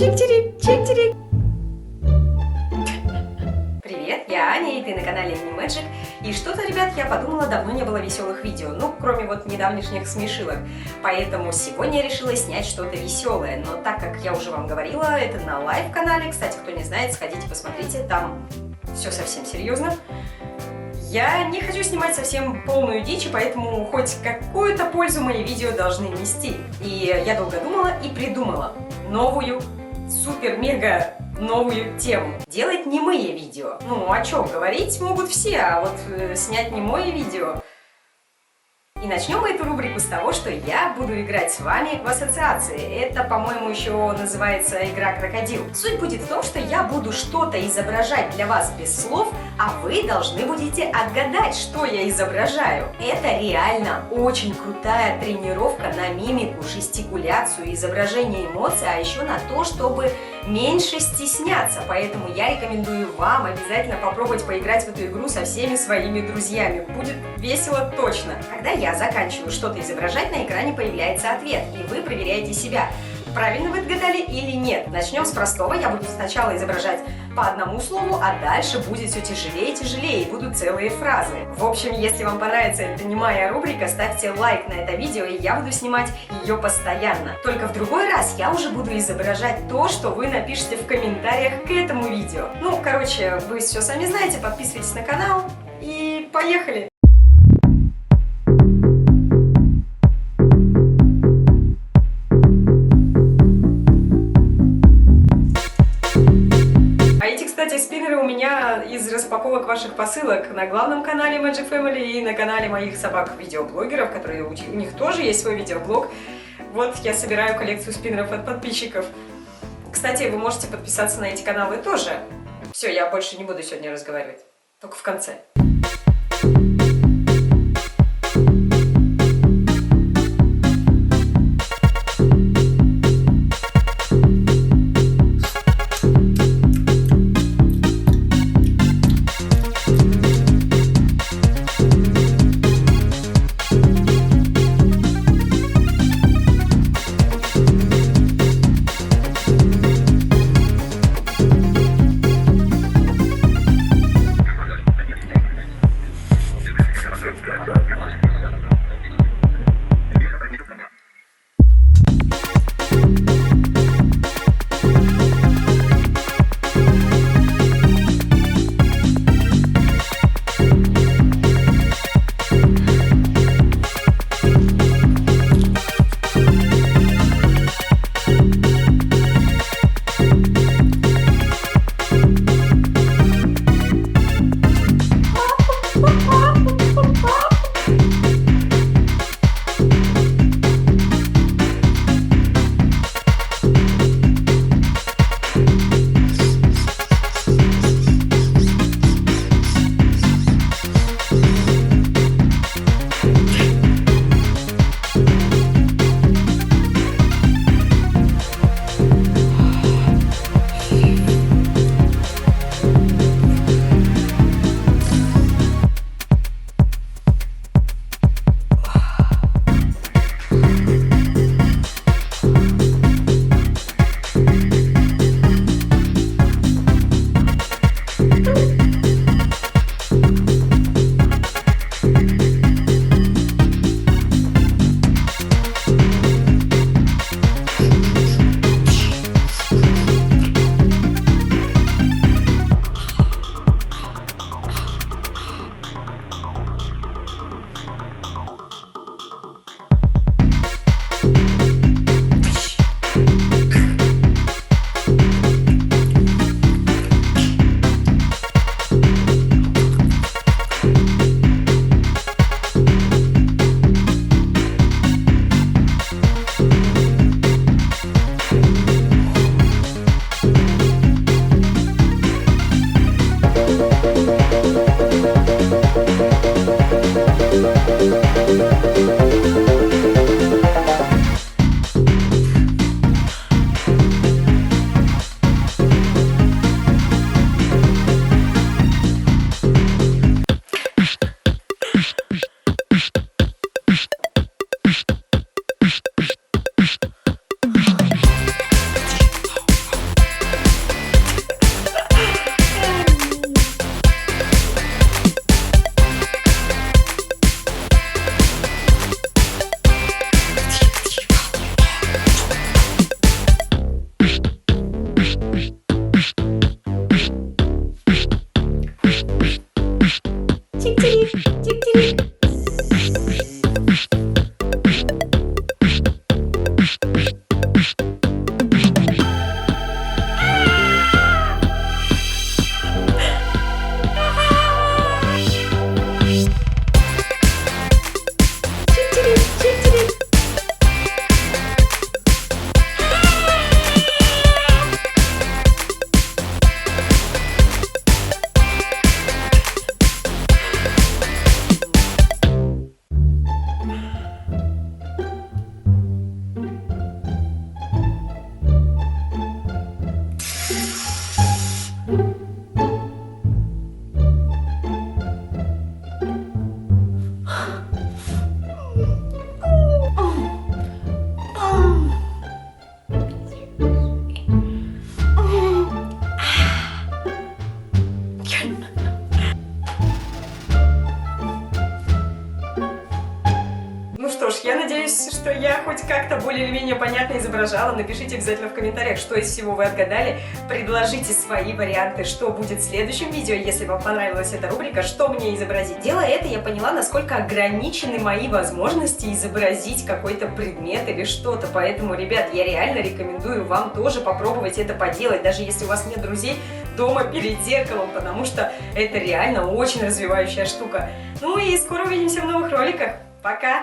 Чик-чирик, чик-чирик. Привет, я Аня, и ты на канале Animagic. И что-то, ребят, я подумала, давно не было веселых видео, ну, кроме вот недавнешних смешилок. Поэтому сегодня я решила снять что-то веселое. Но так как я уже вам говорила, это на лайв-канале. Кстати, кто не знает, сходите, посмотрите, там все совсем серьезно. Я не хочу снимать совсем полную дичь, поэтому хоть какую-то пользу мои видео должны нести. И я долго думала и придумала новую, супер-мега новую тему. Делать немые видео. Ну, о чем говорить могут все, а вот снять немое видео. И начнем мы эту рубрику с того, что я буду играть с вами в ассоциации. Это, по-моему, еще называется игра «Крокодил». Суть будет в том, что я буду что-то изображать для вас без слов, а вы должны будете отгадать, что я изображаю. Это реально очень крутая тренировка на мимику, жестикуляцию, изображение эмоций, а еще на то, чтобы меньше стесняться. Поэтому я рекомендую вам обязательно попробовать поиграть в эту игру со всеми своими друзьями. Будет весело точно. Когда я заканчиваю что-то изображать, на экране появляется ответ, и вы проверяете себя, правильно вы отгадали или нет. Начнем с простого. Я буду сначала изображать по одному слову, а дальше будет все тяжелее и тяжелее, и будут целые фразы. В общем, если вам понравится эта немая рубрика, ставьте лайк на это видео, и я буду снимать ее постоянно. Только в другой раз я уже буду изображать то, что вы напишите в комментариях к этому видео. Ну, короче, вы все сами знаете, подписывайтесь на канал, и поехали! Кстати, спиннеры у меня из распаковок ваших посылок на главном канале Magic Family и на канале моих собак-видеоблогеров, которые у них тоже есть свой видеоблог. Вот я собираю коллекцию спиннеров от подписчиков. Кстати, вы можете подписаться на эти каналы тоже. Все, я больше не буду сегодня разговаривать, только в конце. Тик-тирик, тик-тирик. Ну что ж, я надеюсь, что я хоть как-то более или менее понятно изображала. Напишите обязательно в комментариях, что из всего вы отгадали. Предложите свои варианты, что будет в следующем видео, если вам понравилась эта рубрика, что мне изобразить. Делая это, я поняла, насколько ограничены мои возможности изобразить какой-то предмет или что-то. Поэтому, ребят, я реально рекомендую вам тоже попробовать это поделать, даже если у вас нет друзей дома перед зеркалом, потому что это реально очень развивающая штука. Ну и скоро увидимся в новых роликах. Пока!